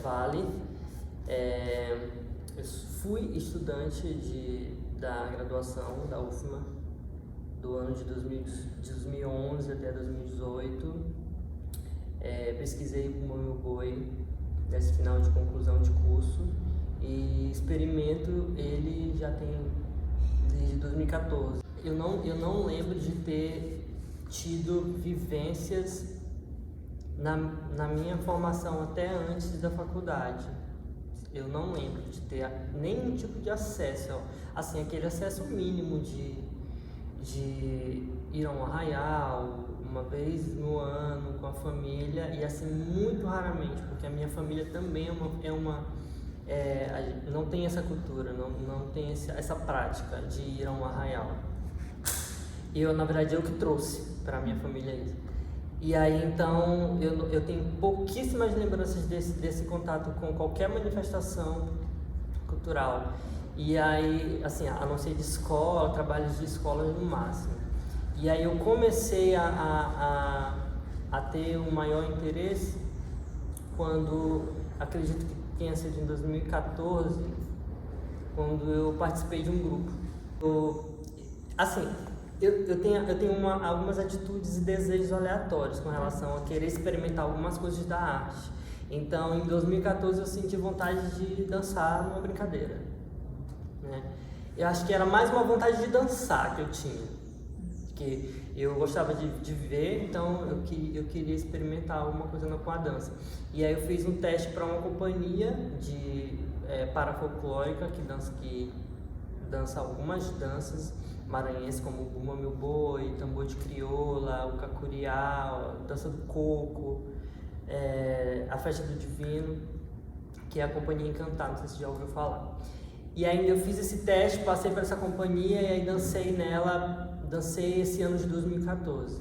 Vale. Eu fui estudante da graduação da UFMA do ano de 2011 até 2018. Pesquisei o Bumba Meu Boi nesse final de conclusão de curso e experimento ele já tem desde 2014. Eu não lembro de ter tido vivências na minha formação até antes da faculdade. Eu não lembro de ter nenhum tipo de acesso, assim, aquele acesso mínimo de ir a um arraial uma vez no ano com a família, e assim, muito raramente, porque a minha família também não tem essa cultura, não tem essa prática de ir a um arraial. Na verdade, eu que trouxe para minha família isso. E aí, então, eu tenho pouquíssimas lembranças desse contato com qualquer manifestação cultural. E aí, assim, a não ser de escola, trabalhos de escola no máximo. E aí eu comecei a ter um maior interesse quando, acredito que tenha sido em 2014, quando eu participei de um grupo. Eu tenho algumas atitudes e desejos aleatórios com relação a querer experimentar algumas coisas da arte. Então, em 2014, eu senti vontade de dançar numa brincadeira, né? Eu acho que era mais uma vontade de dançar que eu tinha, porque eu gostava de ver, então eu queria experimentar alguma coisa com a dança. E aí eu fiz um teste para uma companhia parafolclórica que dança algumas danças maranhenses, como o Bumba Meu Boi, tambor de crioula, o cacuriá, a dança do coco, a festa do divino, que é a companhia Encantar, não sei se você já ouviu falar. E ainda eu fiz esse teste, passei por essa companhia e aí dancei esse ano de 2014.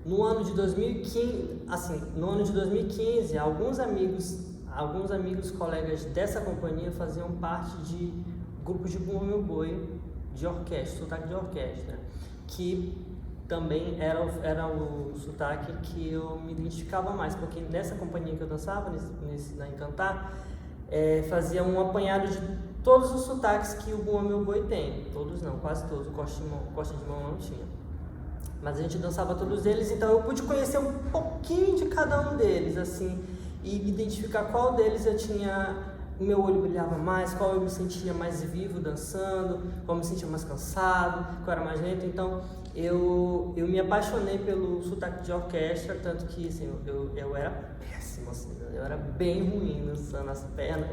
No ano de 2015, alguns amigos colegas dessa companhia faziam parte de grupos de Bumba Meu Boi, de orquestra, sotaque de orquestra, que também era o sotaque que eu me identificava mais, porque nessa companhia que eu dançava, na Encantar, fazia um apanhado de todos os sotaques que o Bumba Meu Boi tem. Todos não, quase todos, o Costa de Mão não tinha. Mas a gente dançava todos eles, então eu pude conhecer um pouquinho de cada um deles, assim, e identificar qual deles o meu olho brilhava mais, qual eu me sentia mais vivo dançando, qual eu me sentia mais cansado, qual era mais lento. Então eu me apaixonei pelo sotaque de orquestra, tanto que assim, eu era péssimo, assim, eu era bem ruim dançando, as pernas,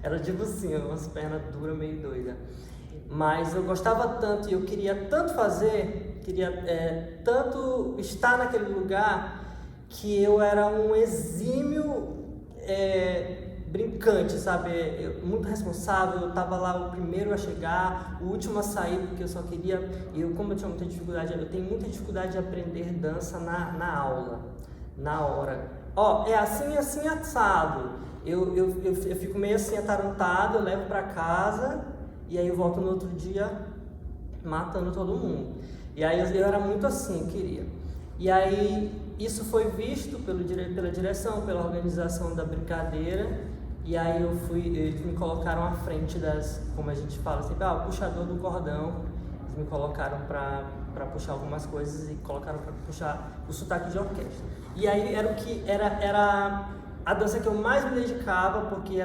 era tipo assim, umas pernas duras, meio doidas. Mas eu gostava tanto e eu queria tanto fazer, tanto estar naquele lugar, que eu era um exímio brincante, sabe? Muito responsável. Eu tava lá o primeiro a chegar, o último a sair, porque eu só queria... Como eu tinha muita dificuldade, eu tenho muita dificuldade de aprender dança na aula, na hora. É assim, assim, assado. Eu fico meio assim atarantado, eu levo pra casa e aí eu volto no outro dia matando todo mundo. E aí eu era muito assim, queria. E aí isso foi visto pela direção, pela organização da brincadeira. E aí eles me colocaram à frente como a gente fala sempre, o puxador do cordão. Eles me colocaram para puxar algumas coisas e colocaram para puxar o sotaque de orquestra. E aí era a dança que eu mais me dedicava, porque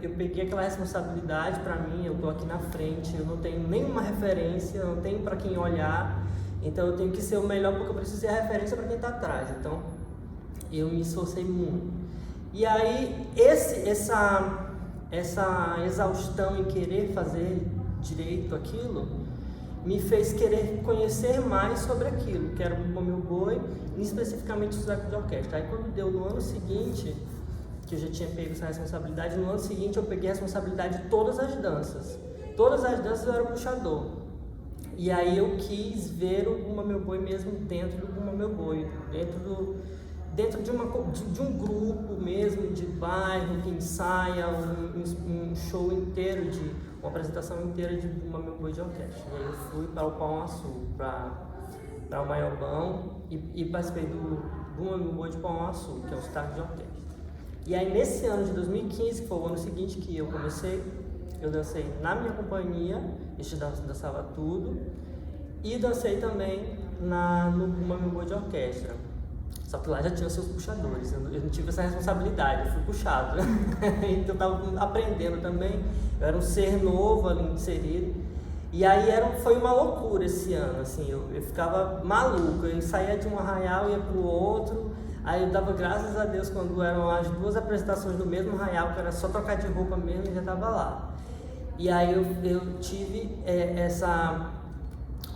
eu peguei aquela responsabilidade para mim. Eu tô aqui na frente, eu não tenho nenhuma referência, não tenho para quem olhar, então eu tenho que ser o melhor, porque eu preciso ser a referência para quem está atrás. Então eu me esforcei muito. E aí essa exaustão em querer fazer direito aquilo me fez querer conhecer mais sobre aquilo, que era o Bumba Meu Boi, e especificamente o sotaque de orquestra. Aí quando deu no ano seguinte, que eu já tinha pego essa responsabilidade, no ano seguinte eu peguei a responsabilidade de todas as danças. Todas as danças eu era o puxador. E aí eu quis ver o Bumba Meu Boi mesmo dentro do Bumba Meu Boi, dentro de um grupo mesmo, de bairro, que ensaia um show inteiro, uma apresentação inteira de Bumba Meu Boi de orquestra. E aí eu fui para o Pão Açu, para o Maiobão, e participei do Bumba Meu Boi de Pão Açu, que é o sotaque de orquestra. E aí nesse ano de 2015, que foi o ano seguinte que eu comecei, eu dancei na minha companhia, dançava tudo, e dancei também no Meu Boi de Orquestra. Só que lá já tinha seus puxadores, eu não tive essa responsabilidade, eu fui puxado. Então eu estava aprendendo também, eu era um ser novo ali inserido. E aí foi uma loucura esse ano, assim, eu ficava maluco, eu saía de um arraial e ia para o outro. Aí eu dava graças a Deus quando eram as 2 apresentações do mesmo arraial, que era só trocar de roupa mesmo e já estava lá. E aí eu tive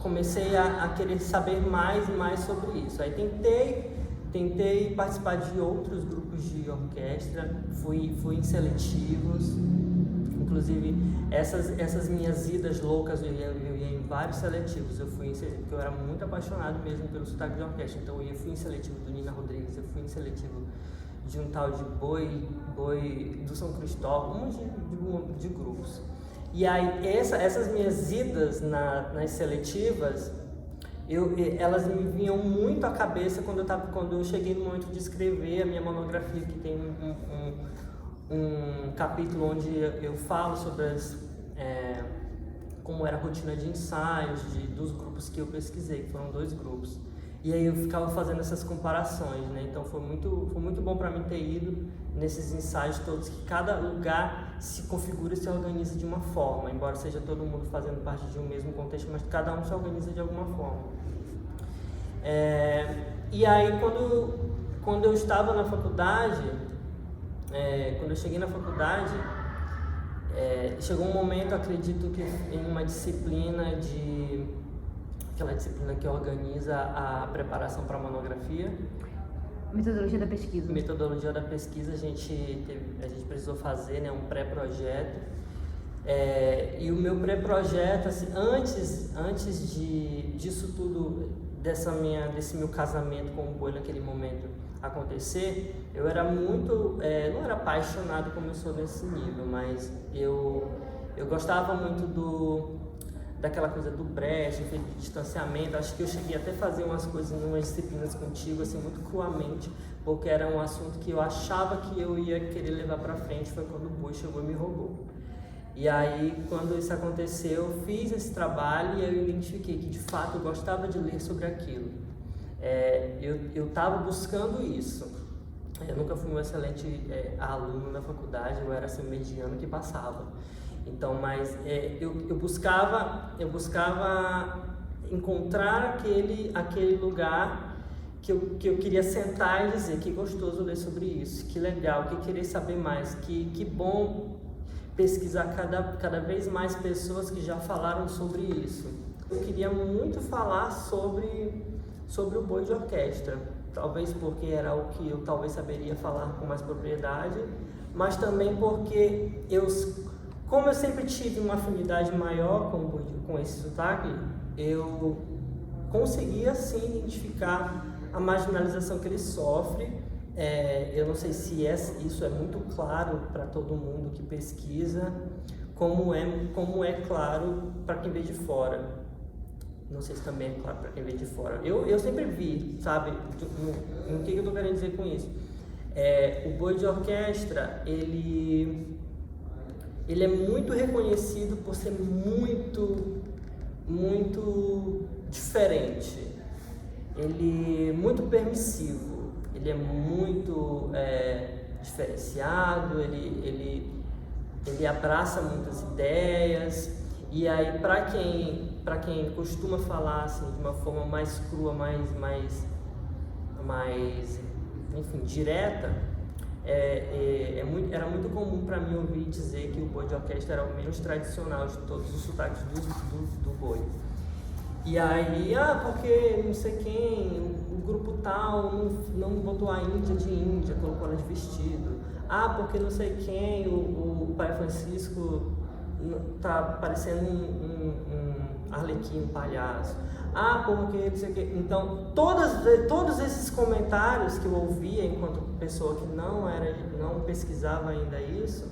comecei a querer saber mais e mais sobre isso. Aí tentei participar de outros grupos de orquestra, fui em seletivos, inclusive essas minhas idas loucas, eu ia em vários seletivos, porque eu era muito apaixonado mesmo pelo sotaque de orquestra, então fui em seletivo do Nina Rodrigues, eu fui em seletivo de um tal de Boi do São Cristóvão, de grupos. E aí essas minhas idas nas seletivas, elas me vinham muito à cabeça quando eu cheguei no momento de escrever a minha monografia, que tem um capítulo onde eu falo sobre como era a rotina de ensaios dos grupos que eu pesquisei, que foram 2 grupos. E aí eu ficava fazendo essas comparações, né? Então foi muito bom para mim ter ido nesses ensaios todos, que cada lugar se configura e se organiza de uma forma, embora seja todo mundo fazendo parte de um mesmo contexto, mas cada um se organiza de alguma forma. E aí quando eu estava na faculdade, quando eu cheguei na faculdade, chegou um momento, acredito que em uma disciplina aquela disciplina que organiza a preparação para a monografia. Metodologia da pesquisa. Metodologia da pesquisa, a gente precisou fazer, né, um pré-projeto. E o meu pré-projeto, assim, antes disso tudo, desse meu casamento com o boi naquele momento acontecer, eu era muito, não era apaixonado como eu sou nesse nível, mas eu gostava muito daquela coisa do breche, do distanciamento. Acho que eu cheguei até a fazer umas coisas, umas disciplinas contigo, assim, muito cruamente, porque era um assunto que eu achava que eu ia querer levar para frente. Foi quando o boi chegou e me roubou. E aí, quando isso aconteceu, eu fiz esse trabalho e eu identifiquei que, de fato, eu gostava de ler sobre aquilo. Eu estava buscando isso. Eu nunca fui um excelente aluno na faculdade, eu era assim, mediano que passava. Então, mas eu buscava encontrar aquele lugar que eu queria sentar e dizer que gostoso ler sobre isso, que legal, que querer saber mais, que bom pesquisar cada vez mais pessoas que já falaram sobre isso. Eu queria muito falar sobre o boi de orquestra, talvez porque era o que eu talvez saberia falar com mais propriedade, mas também porque como eu sempre tive uma afinidade maior com esse sotaque, eu conseguia sim identificar a marginalização que ele sofre. Eu não sei se isso é muito claro para todo mundo que pesquisa, como é claro para quem vê de fora. Não sei se também é claro para quem vê de fora. Eu sempre vi, sabe, o que eu estou querendo dizer com isso? O boi de orquestra, ele é muito reconhecido por ser muito diferente. Ele é muito permissivo, ele é muito diferenciado, ele abraça muitas ideias. E aí, para quem costuma falar assim, de uma forma mais crua, mais enfim, direta, era muito comum para mim ouvir dizer que o boi de orquestra era o menos tradicional de todos os sotaques do boi. E aí, porque não sei quem, o grupo tal não botou a Índia de Índia, colocou ela de vestido. Porque não sei quem, o Pai Francisco tá parecendo um arlequim, um palhaço. Porque não sei o quê. Então, todos esses comentários que eu ouvia enquanto pessoa que não pesquisava ainda isso,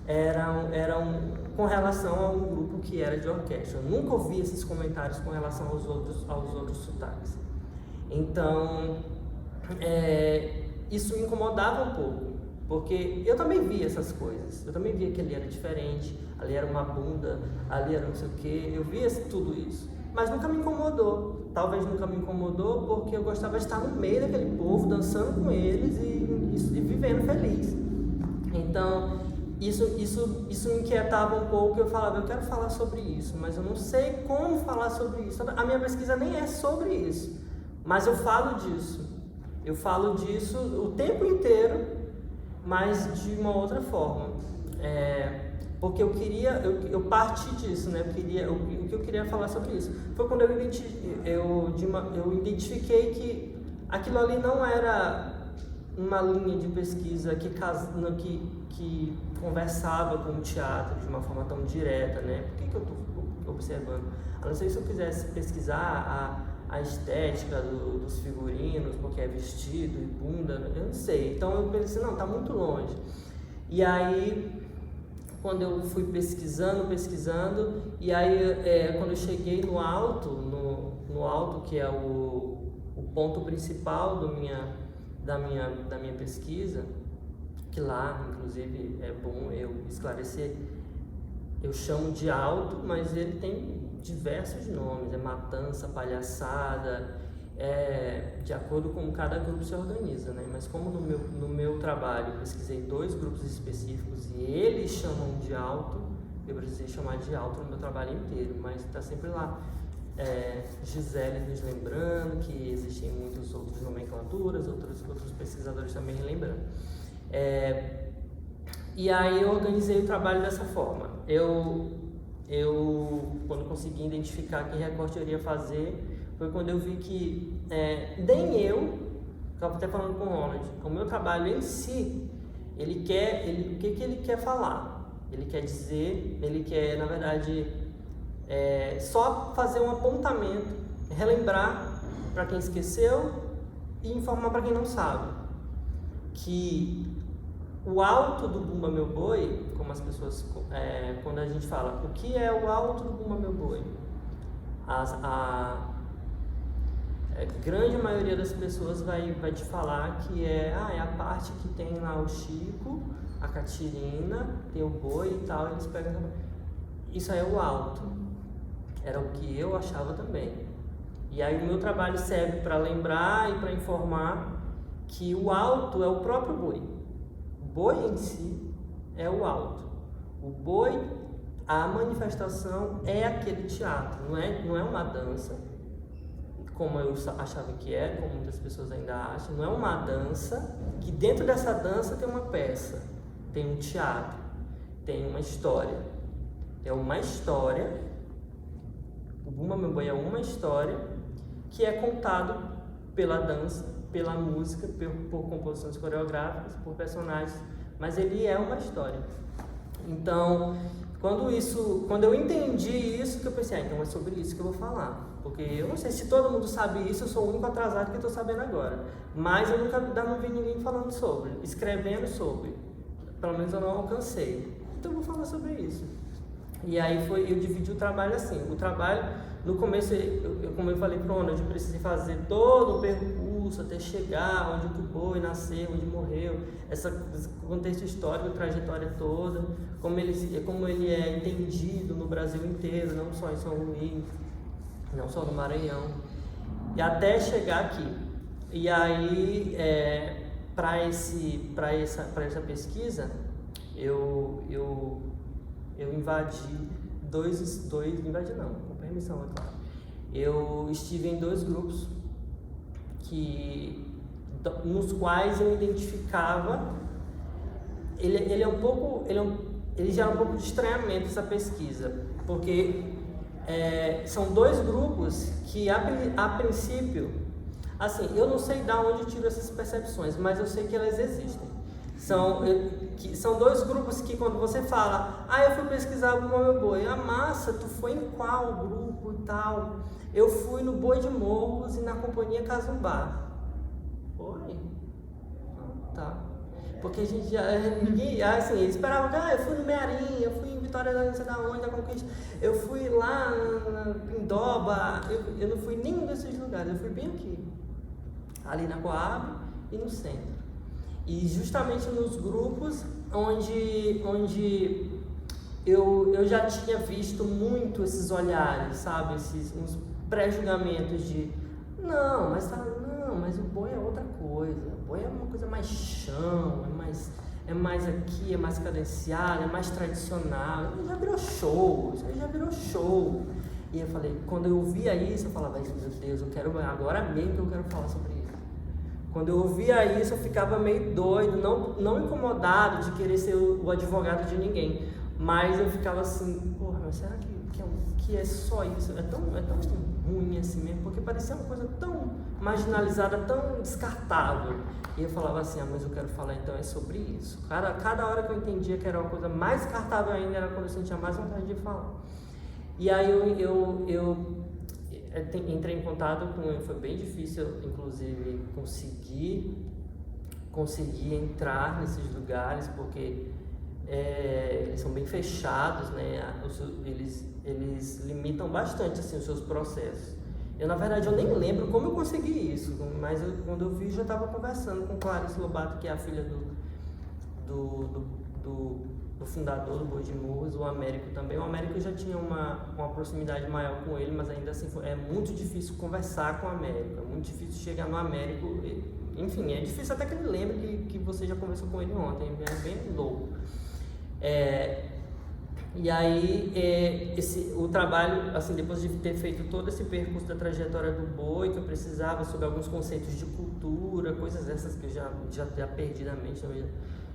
eram com relação ao grupo que era de orquestra. Eu nunca ouvi esses comentários com relação aos outros sotaques. Então, isso me incomodava um pouco. Porque eu também via essas coisas, eu também via que ali era diferente, ali era uma bunda, ali era não sei o que, eu via tudo isso, mas nunca me incomodou. Talvez nunca me incomodou porque eu gostava de estar no meio daquele povo, dançando com eles e vivendo feliz. Então, isso me inquietava um pouco. Eu falava, eu quero falar sobre isso, mas eu não sei como falar sobre isso. A minha pesquisa nem é sobre isso, mas eu falo disso. Eu falo disso o tempo inteiro, mas de uma outra forma. Porque eu parti disso, né? O que eu queria falar sobre isso foi quando eu identifiquei que aquilo ali não era uma linha de pesquisa que conversava com o teatro de uma forma tão direta, né? Por que eu estou observando? A não ser se eu quisesse pesquisar a estética dos figurinos, porque é vestido e bunda, eu não sei. Então eu pensei, não, está muito longe. E aí, quando eu fui pesquisando, e aí quando eu cheguei no alto, que é o ponto principal da minha pesquisa, que lá, inclusive, é bom eu esclarecer, eu chamo de alto, mas ele tem diversos nomes, matança, palhaçada, de acordo com cada grupo se organiza, né? Mas como no meu trabalho eu pesquisei 2 grupos específicos e eles chamam de alto, eu precisei chamar de alto no meu trabalho inteiro, mas está sempre lá. Gisele nos lembrando que existem muitas outras nomenclaturas, outros pesquisadores também relembrando. E aí eu organizei o trabalho dessa forma. Eu quando consegui identificar que recorte eu iria fazer, foi quando eu vi que nem eu estava até falando com o Ronald, o meu trabalho em si, o que ele quer falar? Ele quer dizer, ele quer, na verdade, só fazer um apontamento, relembrar para quem esqueceu e informar para quem não sabe que o alto do Bumba Meu Boi, como as pessoas, quando a gente fala, o que é o alto do Bumba Meu Boi? A grande maioria das pessoas vai te falar que é a parte que tem lá o Chico, a Catirina, tem o boi e tal, eles pegam. Isso aí é o alto. Era o que eu achava também. E aí o meu trabalho serve para lembrar e para informar que o alto é o próprio boi. O boi em si é o alto. O boi, a manifestação é aquele teatro, não é uma dança, como eu achava que era, como muitas pessoas ainda acham. Não é uma dança, que dentro dessa dança tem uma peça, tem um teatro, tem uma história. É uma história, o Bumba Meu Boi é uma história que é contado pela dança, pela música, por composições coreográficas, por personagens, mas ele é uma história. Então, quando eu entendi isso, que eu pensei, então é sobre isso que eu vou falar. Porque eu não sei se todo mundo sabe isso, eu sou o único atrasado que estou sabendo agora. Mas eu nunca não vi ninguém falando sobre, escrevendo sobre. Pelo menos eu não alcancei. Então eu vou falar sobre isso. E aí eu dividi o trabalho assim. O trabalho, no começo, como eu falei para o Ronald, eu precisei fazer todo o percurso até chegar onde o boi nasceu, onde morreu, esse contexto histórico, trajetória toda, como ele é entendido no Brasil inteiro, não só em São Luís, não só no Maranhão, e até chegar aqui. E aí, para essa pesquisa, eu invadi invadi não, com permissão, é claro. Eu estive em 2 grupos nos quais eu identificava, ele gera um pouco de estranhamento essa pesquisa, porque são 2 grupos que a princípio, assim, eu não sei de onde eu tiro essas percepções, mas eu sei que elas existem. São 2 grupos que quando você fala, eu fui pesquisar o Bumba Meu Boi, massa, tu foi em qual grupo e tal? Eu fui no Boi de Morros e na Companhia Casumbá. Oi? Tá. Porque a gente ninguém, assim, eles esperavam que eu fui no Mearim, eu fui em Vitória da não sei da onde, da Conquista, eu fui lá na Pindoba, eu não fui em nenhum desses lugares, eu fui bem aqui, ali na Coab e no centro. E justamente nos grupos onde eu já tinha visto muito esses olhares, sabe? Uns pré-julgamentos de não, mas o boi é outra coisa. O boi é uma coisa mais chão, é mais aqui, é mais cadenciado, é mais tradicional. Ele já virou show, isso aí já virou show. E eu falei, quando eu ouvia isso, eu falava, meu Deus, eu quero agora mesmo que eu quero falar sobre isso. Quando eu ouvia isso, eu ficava meio doido, não incomodado de querer ser o advogado de ninguém, mas eu ficava assim, porra, mas será que é só isso? É tão ruim assim mesmo, porque parecia uma coisa tão marginalizada, tão descartável. E eu falava assim, mas eu quero falar então é sobre isso. Cada hora que eu entendia que era uma coisa mais descartável ainda, era quando eu sentia mais vontade de falar. E aí eu entrei em contato com ele, foi bem difícil, inclusive, conseguir entrar nesses lugares, porque eles são bem fechados, né? Eles limitam bastante assim, os seus processos. Na verdade, eu nem lembro como eu consegui isso, mas quando eu vi, já estava conversando com Clarice Lobato, que é a filha do fundador do Boi de Morros, o Américo também. O Américo já tinha uma proximidade maior com ele, mas ainda assim é muito difícil conversar com o Américo, é muito difícil chegar no Américo. Enfim, é difícil até que ele lembre que você já conversou com ele ontem, é bem louco. E aí, o trabalho, assim, depois de ter feito todo esse percurso da trajetória do boi, que eu precisava sobre alguns conceitos de cultura, coisas essas que eu já perdi da mente,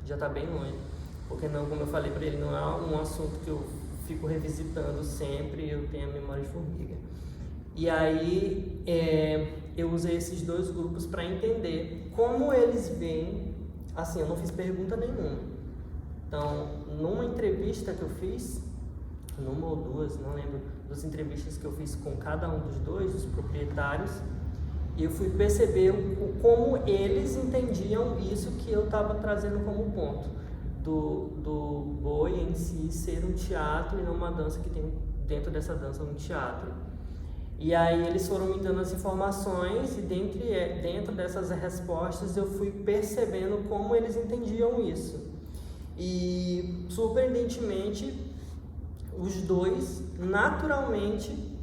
já está bem longe. Porque não, como eu falei para ele, não é um assunto que eu fico revisitando sempre, eu tenho a memória de formiga. E aí, eu usei esses dois grupos para entender como eles veem, assim, eu não fiz pergunta nenhuma. Então, numa entrevista que eu fiz, numa ou duas, não lembro, das entrevistas que eu fiz com cada um dos dois, os proprietários, eu fui perceber como eles entendiam isso que eu estava trazendo como ponto, do boi em si ser um teatro e não uma dança que tem dentro dessa dança um teatro. E aí eles foram me dando as informações e dentro dessas respostas eu fui percebendo como eles entendiam isso. E, surpreendentemente, os dois, naturalmente,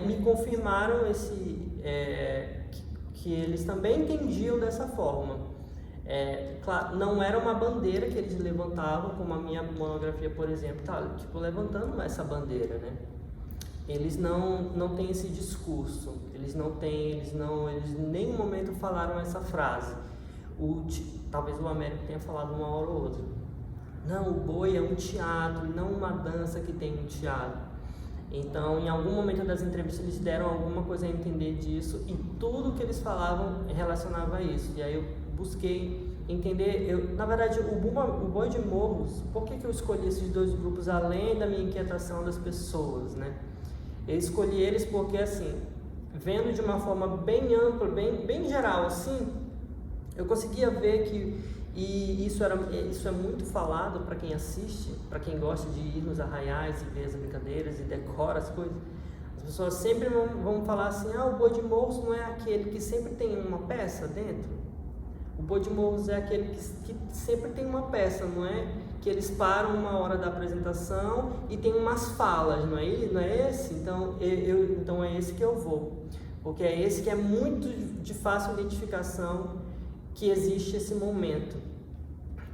me confirmaram que eles também entendiam dessa forma. Claro, não era uma bandeira que eles levantavam, como a minha monografia, por exemplo, tá, tipo, levantando essa bandeira, né? Eles não têm esse discurso, eles em nenhum momento falaram essa frase. Talvez o Américo tenha falado uma hora ou outra. Não, o boi é um teatro, não uma dança que tem um teatro. Então, em algum momento das entrevistas, eles deram alguma coisa a entender disso e tudo que eles falavam relacionava a isso. E aí eu busquei entender, na verdade, o Boi de Morros, por que eu escolhi esses dois grupos, além da minha inquietação das pessoas, né? Eu escolhi eles porque, assim, vendo de uma forma bem ampla, bem geral, assim, eu conseguia ver que isso é muito falado para quem assiste, para quem gosta de ir nos arraiais e ver as brincadeiras e decora as coisas. As pessoas sempre vão falar assim, o Boi de Morros não é aquele que sempre tem uma peça dentro? O Boi de Morros é aquele que sempre tem uma peça, não é? Que eles param uma hora da apresentação e tem umas falas, não é esse? Então é esse que eu vou, porque é esse que é muito de fácil identificação, que existe esse momento,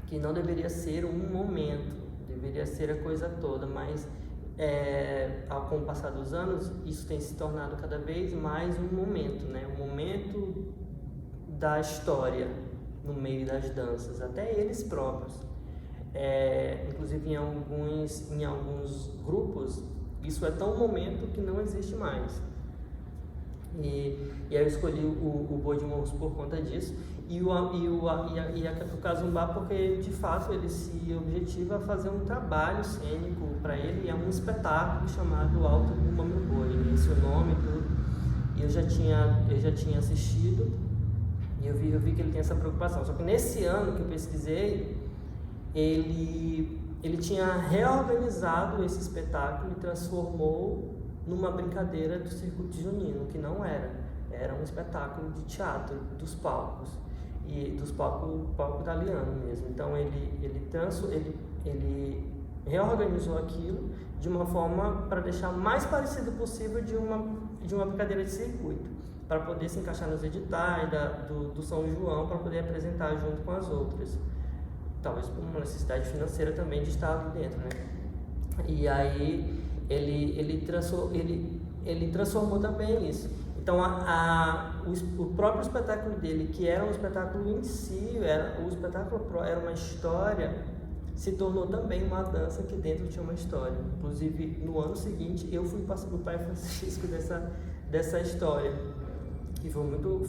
que não deveria ser um momento, deveria ser a coisa toda, mas com o passar dos anos, isso tem se tornado cada vez mais um momento, né? Um momento da história no meio das danças, até eles próprios. Inclusive em alguns grupos, isso é tão momento que não existe mais. E aí eu escolhi o Boi de Morros por conta disso, e o Cazumbá porque de fato ele se objetiva a fazer um trabalho cênico para ele, e é um espetáculo chamado Alto do Mamãe Boi, esse é o nome, tudo. E eu já tinha assistido e eu vi que ele tem essa preocupação. Só que nesse ano que eu pesquisei, ele tinha reorganizado esse espetáculo e transformou numa brincadeira do circuito junino, que não era um espetáculo de teatro dos palcos. e dos palco italiano mesmo. Então ele reorganizou aquilo de uma forma para deixar o mais parecido possível de uma brincadeira de circuito, para poder se encaixar nos editais do São João, para poder apresentar junto com as outras. Talvez por uma necessidade financeira também de estar ali dentro, né? E aí ele transformou também isso. Então o próprio espetáculo dele, que era um espetáculo em si, o espetáculo era uma história, se tornou também uma dança que dentro tinha uma história. Inclusive, no ano seguinte, eu fui para o Pai Francisco dessa história. E foi muito,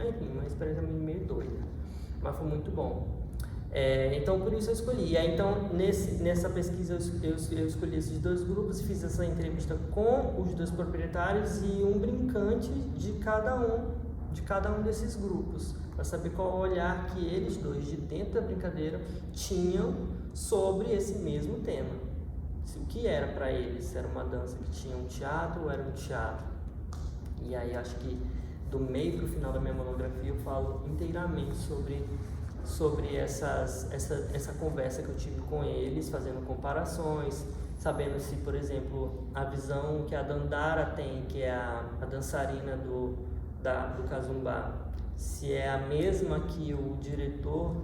enfim, uma experiência meio doida, mas foi muito bom. Então, por isso eu escolhi. E aí, então, nessa pesquisa, eu escolhi esses dois grupos e fiz essa entrevista com os dois proprietários e um brincante de cada um desses grupos, para saber qual o olhar que eles dois, de dentro da brincadeira, tinham sobre esse mesmo tema. O que era para eles? Se era uma dança que tinha um teatro ou era um teatro? E aí, acho que do meio para o final da minha monografia, eu falo inteiramente sobre essa conversa que eu tive com eles, fazendo comparações, sabendo se, por exemplo, a visão que a Dandara tem, que é a dançarina do Kazumbá, se é a mesma que o diretor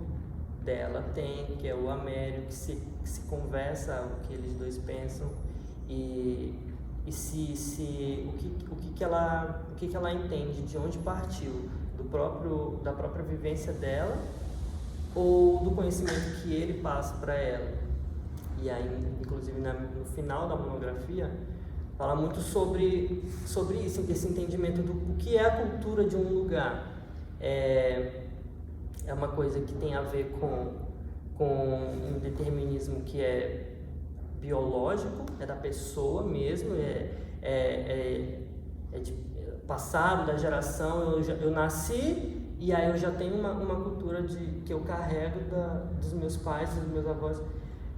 dela tem, que é o Amério, que se conversa o que eles dois pensam, e o que ela entende, de onde partiu, da própria vivência dela, ou do conhecimento que ele passa para ela. E aí, inclusive, no final da monografia, fala muito sobre isso, esse entendimento do que é a cultura de um lugar. É uma coisa que tem a ver com um determinismo que é biológico, é da pessoa mesmo, é de passado, da geração. Eu nasci e aí eu já tenho uma cultura que eu carrego dos meus pais, dos meus avós.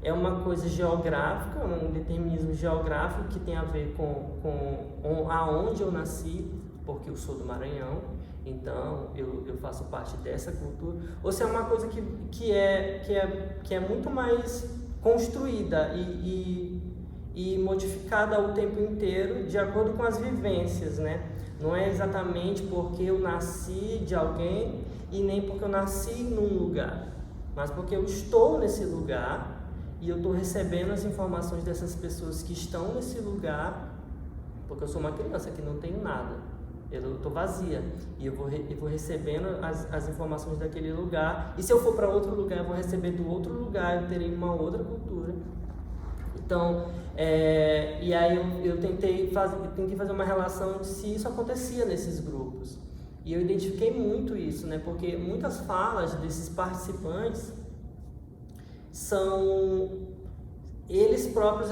É uma coisa geográfica, um determinismo geográfico que tem a ver com aonde eu nasci, porque eu sou do Maranhão, então eu faço parte dessa cultura. Ou se é uma coisa que é muito mais construída e modificada o tempo inteiro de acordo com as vivências, né? Não é exatamente porque eu nasci de alguém e nem porque eu nasci num lugar, mas porque eu estou nesse lugar e eu estou recebendo as informações dessas pessoas que estão nesse lugar, porque eu sou uma criança que não tenho nada, eu estou vazia e eu vou recebendo as informações daquele lugar, e se eu for para outro lugar eu vou receber do outro lugar, eu terei uma outra cultura. Então, e aí eu tentei fazer uma relação de se isso acontecia nesses grupos. E eu identifiquei muito isso, né? Porque muitas falas desses participantes são eles próprios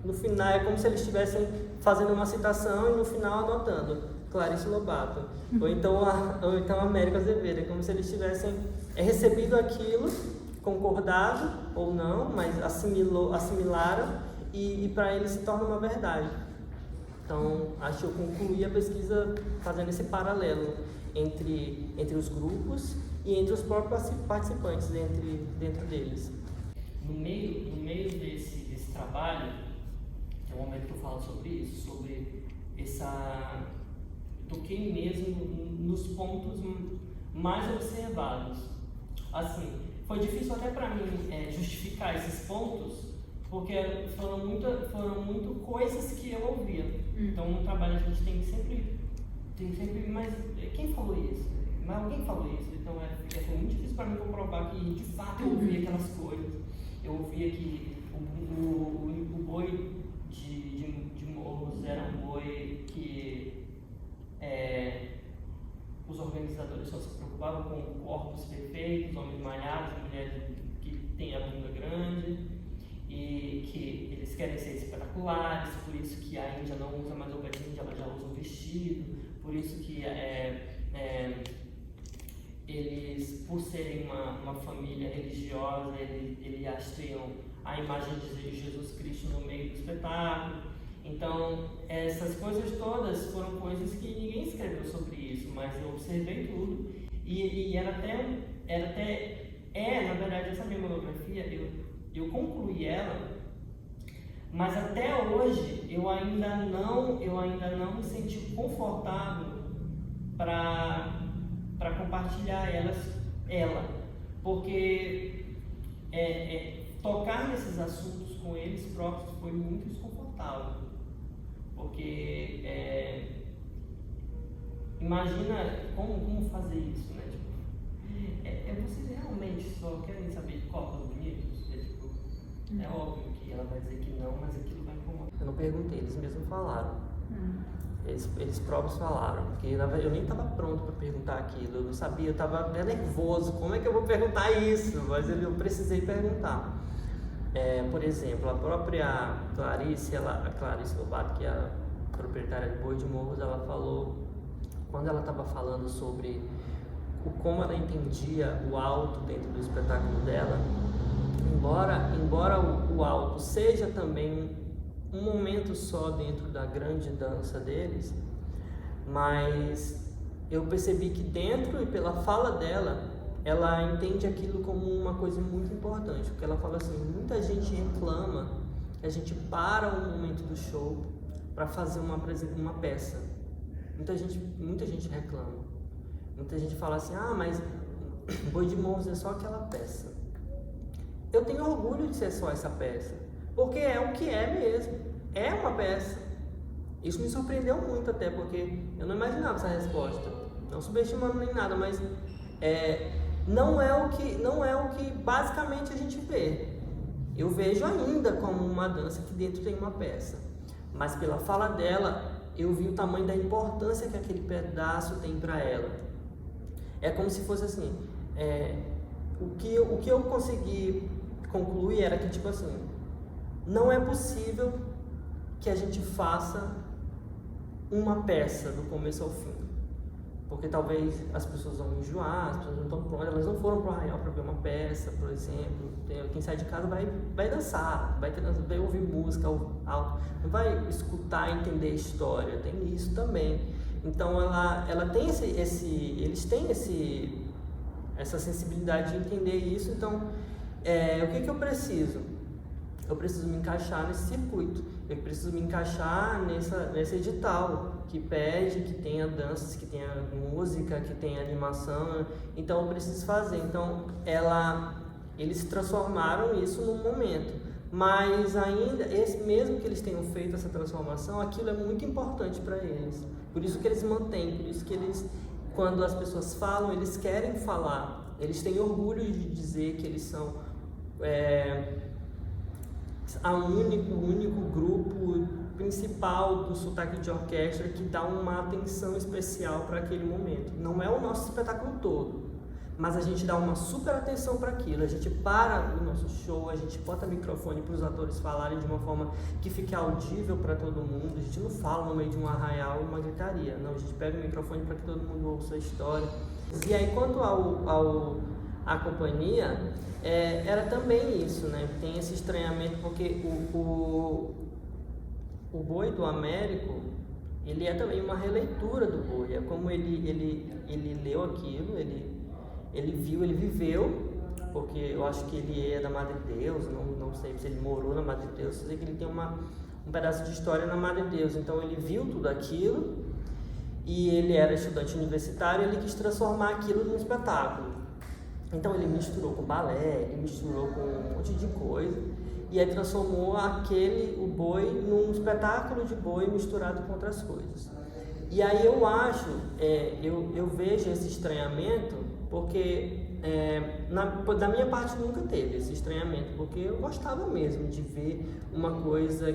no final, é como se eles estivessem fazendo uma citação e no final anotando Clarice Lobato, ou então Américo Azevedo, é como se eles tivessem recebido aquilo, concordado ou não, mas assimilaram e para eles se torna uma verdade. Então, acho que eu concluí a pesquisa fazendo esse paralelo entre os grupos e entre os próprios participantes dentro deles. No meio desse trabalho, é um momento que eu falo sobre isso, sobre toquei mesmo nos pontos mais observados. Assim, foi difícil até para mim justificar esses pontos, porque foram muito coisas que eu ouvia. Então, no trabalho a gente tem sempre, mas quem falou isso? Mas alguém falou isso. Então, foi muito difícil para mim comprovar que de fato eu ouvia aquelas coisas. Eu ouvia que o boi de Morros era um boi que os organizadores só se preocupavam com corpos perfeitos, homens malhados, mulheres que têm a bunda grande, e que eles querem ser espetaculares, por isso que a Índia não usa mais roupa de Índia, ela já usa um vestido, por isso que eles, por serem uma família religiosa, eles hasteam a imagem de Jesus Cristo no meio do espetáculo. Então, essas coisas todas foram coisas que ninguém escreveu sobre isso, mas eu observei tudo e era até, na verdade, essa minha monografia, eu concluí ela, mas até hoje eu ainda não me senti confortável para compartilhar ela, porque tocar nesses assuntos com eles próprios foi muito desconfortável, porque imagina como fazer isso, né? Tipo, vocês realmente só querem saber de corpos bonitos? É óbvio que ela vai dizer que não, mas aquilo vai incomodar. Eu não perguntei, eles mesmos falaram. Eles próprios falaram, porque eu nem estava pronto para perguntar aquilo, eu não sabia, eu estava até nervoso, como é que eu vou perguntar isso? Mas eu precisei perguntar. Por exemplo, a própria Clarice, a Clarice Lobato, que é a proprietária de Boi de Morros, ela falou, quando ela estava falando sobre como ela entendia o alto dentro do espetáculo dela, embora o alto seja também um momento só dentro da grande dança deles, mas eu percebi que dentro e pela fala dela, ela entende aquilo como uma coisa muito importante, porque ela fala assim, muita gente reclama que a gente para um momento do show para fazer uma peça. Muita gente reclama. Muita gente fala assim, mas Boi de Morros é só aquela peça. Eu tenho orgulho de ser só essa peça, porque é o que é mesmo, é uma peça. Isso me surpreendeu muito até, porque eu não imaginava essa resposta, não subestimando nem nada, mas não é o que basicamente a gente vê. Eu vejo ainda como uma dança que dentro tem uma peça, mas pela fala dela, eu vi o tamanho da importância que aquele pedaço tem para ela. É como se fosse assim, o que eu consegui concluir era que, tipo assim, não é possível que a gente faça uma peça do começo ao fim, porque talvez as pessoas vão enjoar, as pessoas não estão prontas, elas não foram para o Arraial para ver uma peça, por exemplo. Quem sai de casa vai dançar, vai ouvir música alto, não vai escutar e entender a história, tem isso também. Então ela tem eles têm essa sensibilidade de entender isso. Então o que eu preciso? Eu preciso me encaixar nesse circuito, eu preciso me encaixar nesse edital que pede que tenha danças, que tenha música, que tenha animação. Então eu preciso fazer. Então eles transformaram isso num momento, mas ainda, mesmo que eles tenham feito essa transformação, aquilo é muito importante para eles. Por isso que eles mantêm, por isso que eles, quando as pessoas falam, eles querem falar, eles têm orgulho de dizer que eles são o único grupo principal do sotaque de orquestra que dá uma atenção especial para aquele momento. Não é o nosso espetáculo todo, mas a gente dá uma super atenção para aquilo. A gente para o nosso show, a gente bota microfone para os atores falarem de uma forma que fique audível para todo mundo. A gente não fala no meio de um arraial uma gritaria, não, a gente pega o microfone para que todo mundo ouça a história. E aí, quanto à companhia, era também isso, né? Tem esse estranhamento, porque o Boi do Américo, ele é também uma releitura do Boi. É como ele leu aquilo, ele viu, ele viveu, porque eu acho que ele é da Madre Deus, não sei se ele morou na Madre Deus, sei que ele tem um pedaço de história na Madre Deus. Então ele viu tudo aquilo e ele era estudante universitário e ele quis transformar aquilo num espetáculo. Então ele misturou com balé, ele misturou com um monte de coisa e aí transformou o boi num espetáculo de boi misturado com outras coisas. E aí eu acho, eu vejo esse estranhamento, porque da minha parte nunca teve esse estranhamento, porque eu gostava mesmo de ver uma coisa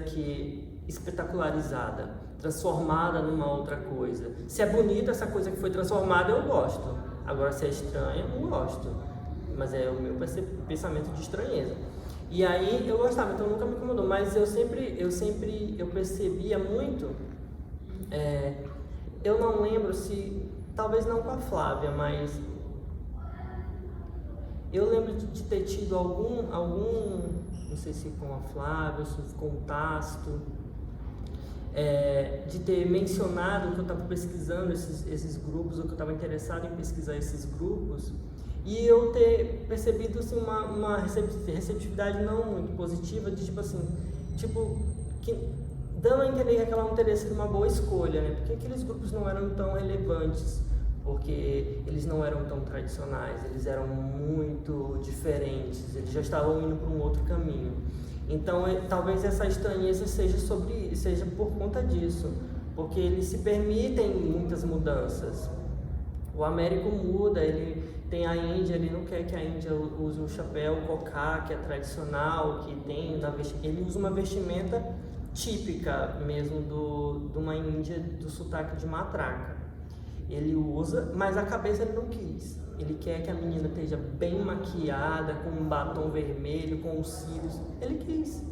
espetacularizada, transformada numa outra coisa. Se é bonita essa coisa que foi transformada, eu gosto. Agora, se é estranha, eu não gosto. Mas é o meu pensamento de estranheza. E aí eu gostava, então nunca me incomodou. Mas eu percebia muito. Eu não lembro se, talvez não com a Flávia, mas eu lembro de ter tido algum, não sei se com a Flávia, se com o Tácito, de ter mencionado que eu estava pesquisando esses grupos, ou que eu estava interessado em pesquisar esses grupos, e eu ter percebido assim, uma receptividade não muito positiva, de dando a entender que aquela não teria sido uma boa escolha, né? Porque aqueles grupos não eram tão relevantes, porque eles não eram tão tradicionais, eles eram muito diferentes, eles já estavam indo para um outro caminho. Então, talvez essa estranheza seja por conta disso, porque eles se permitem muitas mudanças. O Américo muda, ele tem a Índia, ele não quer que a Índia use um chapéu cocá, que é tradicional, ele usa uma vestimenta típica mesmo de uma Índia do sotaque de matraca. Ele usa, mas a cabeça ele não quis. Ele quer que a menina esteja bem maquiada, com um batom vermelho, com os cílios. Ele quis.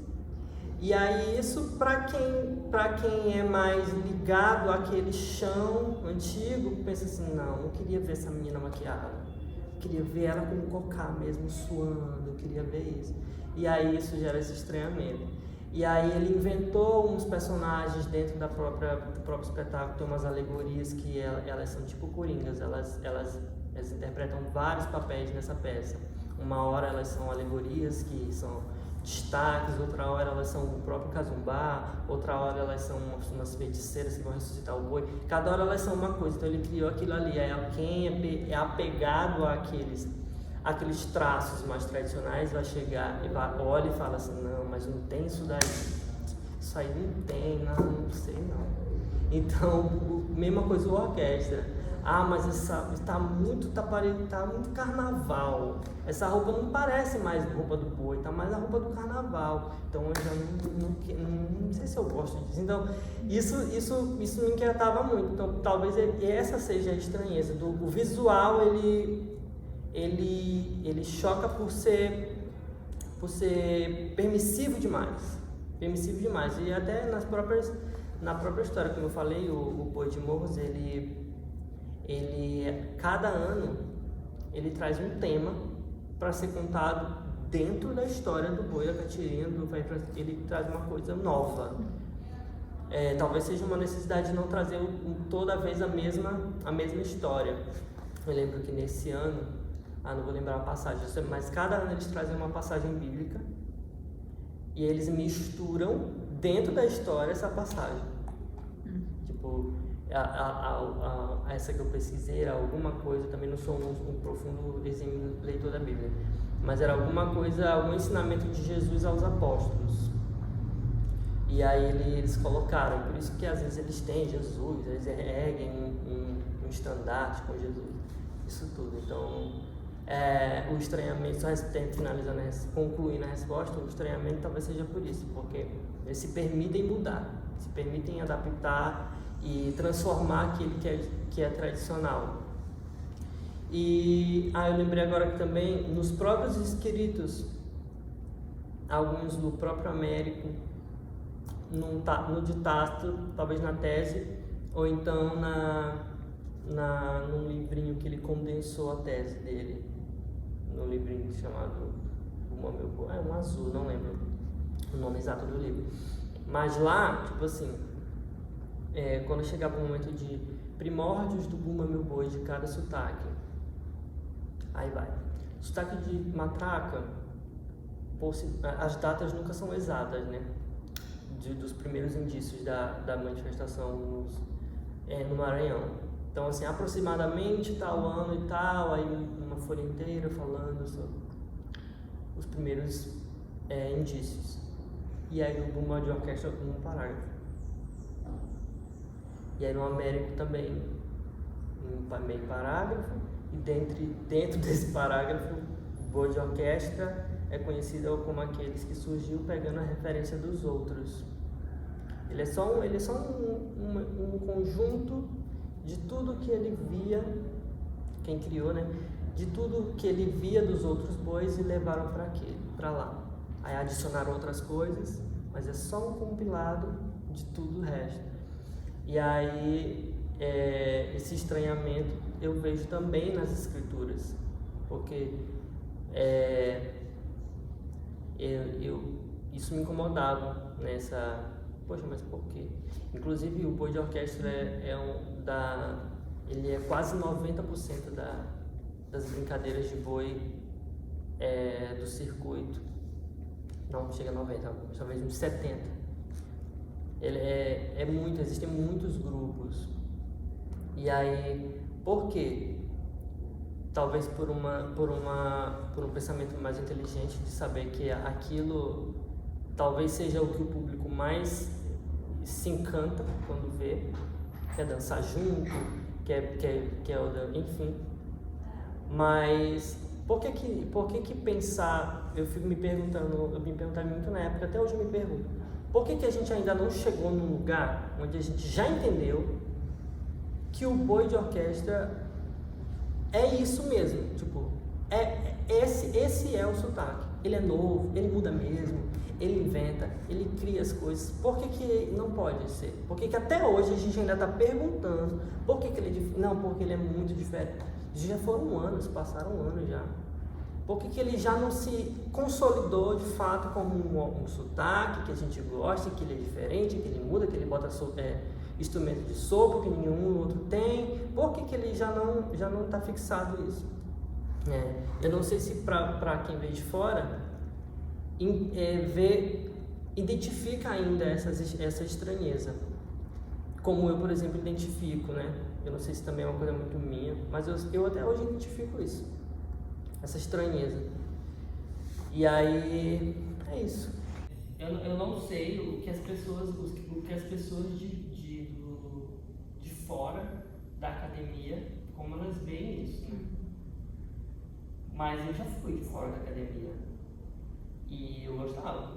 E aí isso, para quem é mais ligado àquele chão antigo, pensa assim, não queria ver essa menina maquiada. Queria ver ela com o cocá mesmo, suando, eu queria ver isso. E aí isso gera esse estranhamento. E aí ele inventou uns personagens dentro do próprio espetáculo, tem umas alegorias que elas são tipo coringas, elas interpretam vários papéis nessa peça. Uma hora elas são alegorias que são destaques, outra hora elas são o próprio Cazumbá, outra hora elas são umas feiticeiras que vão ressuscitar o boi. Cada hora elas são uma coisa, então ele criou aquilo ali. Quem é apegado àqueles traços mais tradicionais vai chegar e olha e fala assim, não, mas não tem isso daí, isso aí não tem, não sei não. Então, mesma coisa o orquestra, mas está muito carnaval, essa roupa não parece mais roupa do boi, está mais a roupa do carnaval, então eu já não sei se eu gosto disso. Então, isso me inquietava muito, então talvez essa seja a estranheza, o visual ele choca por ser permissivo demais, e até na própria história, como eu falei, o Boi de Morros, ele cada ano ele traz um tema para ser contado dentro da história do Boi da Catirina, ele traz uma coisa nova. Talvez seja uma necessidade de não trazer toda vez a mesma história. Eu lembro que nesse ano, não vou lembrar a passagem, mas cada ano eles trazem uma passagem bíblica e eles misturam dentro da história essa passagem. Tipo, essa que eu pesquisei era alguma coisa, também não sou um profundo leitor da Bíblia, mas era algum ensinamento de Jesus aos apóstolos. E aí eles colocaram, por isso que às vezes eles têm Jesus, eles erguem um estandarte com Jesus, isso tudo. Então, o estranhamento, só finalizando, concluindo a resposta, o estranhamento talvez seja por isso, porque eles se permitem mudar, se permitem adaptar e transformar aquilo que é tradicional. E eu lembrei agora que também nos próprios escritos, alguns do próprio Américo, no ditado, talvez na tese, ou então num livrinho que ele condensou a tese dele, num livrinho chamado um azul, não lembro o nome exato do livro, mas lá, tipo assim, quando chegava o momento de primórdios do Bumba Meu Boi de cada sotaque, aí vai, sotaque de matraca, as datas nunca são exatas, né, dos primeiros indícios da manifestação no Maranhão. Então, assim, aproximadamente tal ano e tal, aí uma folha inteira falando sobre os primeiros indícios. E aí no Bumba de Orquestra, um parágrafo. E aí no Américo também, meio parágrafo. E dentro desse parágrafo, o Boi de Orquestra é conhecido como aqueles que surgiu pegando a referência dos outros. Ele é só um conjunto de tudo que ele via, quem criou, né? De tudo que ele via dos outros bois e levaram para lá. Aí adicionaram outras coisas, mas é só um compilado de tudo o resto. E aí esse estranhamento eu vejo também nas escrituras, porque isso me incomodava poxa, mas por quê? Inclusive o boi de orquestra ele é quase 90% das brincadeiras de boi do circuito. Não chega a 90, talvez uns 70. Ele existem muitos grupos. E aí, por quê? Talvez por um pensamento mais inteligente de saber que aquilo talvez seja o que o público mais se encanta quando vê, quer dançar junto, enfim. Mas por que pensar? Eu me perguntava muito na época, até hoje eu me pergunto, por que a gente ainda não chegou num lugar onde a gente já entendeu que o boi de orquestra é isso mesmo, tipo, esse é o sotaque. Ele é novo, ele muda mesmo, ele inventa, ele cria as coisas. Por que não pode ser? Por que até hoje a gente ainda está perguntando por que ele é diferente? Não, porque ele é muito diferente. Já foram anos, passaram anos já. Por que ele já não se consolidou de fato como um sotaque que a gente gosta, que ele é diferente, que ele muda, que ele bota instrumento de sopro que nenhum outro tem? Por que ele já não está fixado isso? Eu não sei se para quem vem de fora identifica ainda essa estranheza, como eu, por exemplo, identifico, né? Eu não sei se também é uma coisa muito minha, mas eu até hoje identifico isso, essa estranheza. E aí é isso. Eu não sei o que as pessoas de fora da academia, como elas veem isso, né? Mas eu já fui de fora da academia e eu gostava.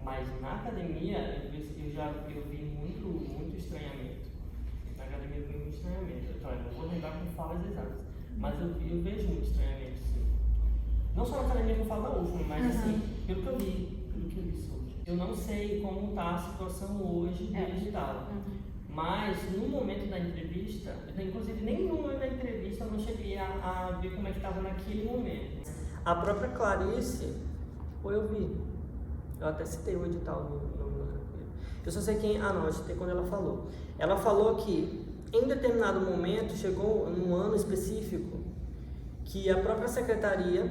Mas na academia eu vi muito estranhamento. Na academia eu vi muito estranhamento. Eu não vou lembrar com falas exatas, mas eu vejo muito estranhamento, sim. Não só na academia que eu falo da UFMA, mas assim, pelo que eu vi sobre. Eu não sei como está a situação hoje do digital. Mas no momento da entrevista, inclusive nem no momento da entrevista eu não cheguei a ver como é que estava naquele momento. A própria Clarice, eu vi. Eu até citei o edital no eu só sei eu citei quando ela falou. Ela falou que em determinado momento, chegou num ano específico, que a própria secretaria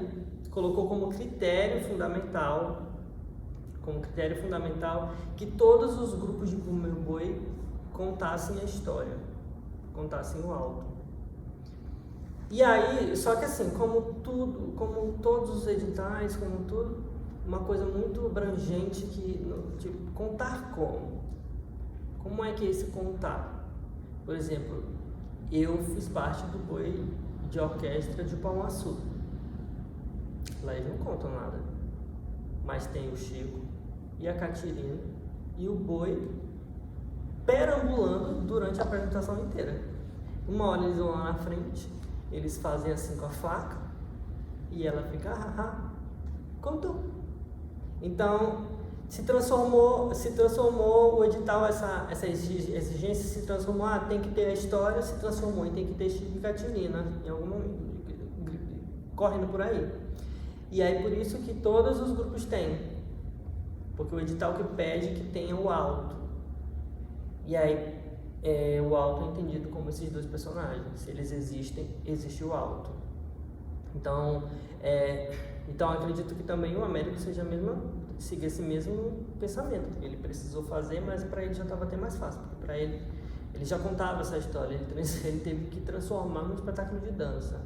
colocou como critério fundamental que todos os grupos de Bummer Boi contassem a história, contassem o auto. E aí, só que assim, como todos os editais, como tudo, uma coisa muito abrangente tipo, contar como? Como é que é esse contar? Por exemplo, eu fiz parte do boi de orquestra de Pão Açúcar. Lá eles não contam nada. Mas tem o Chico e a Catirina e o boi perambulando durante a apresentação inteira. Uma hora eles vão lá na frente, eles fazem assim com a faca e ela fica, contou. Então, se transformou o edital, essa exigência se transformou, tem que ter a história, se transformou em tem que ter Chico e Catirina, em algum momento, correndo por aí. E aí por isso que todos os grupos têm, porque o edital que pede que tenha o alto. E aí o alto é entendido como esses dois personagens. Se eles existem, existe o alto. Então acredito que também o Américo siga esse mesmo pensamento. Ele precisou fazer, mas para ele já estava até mais fácil, porque para ele já contava essa história. Ele teve que transformar num espetáculo de dança.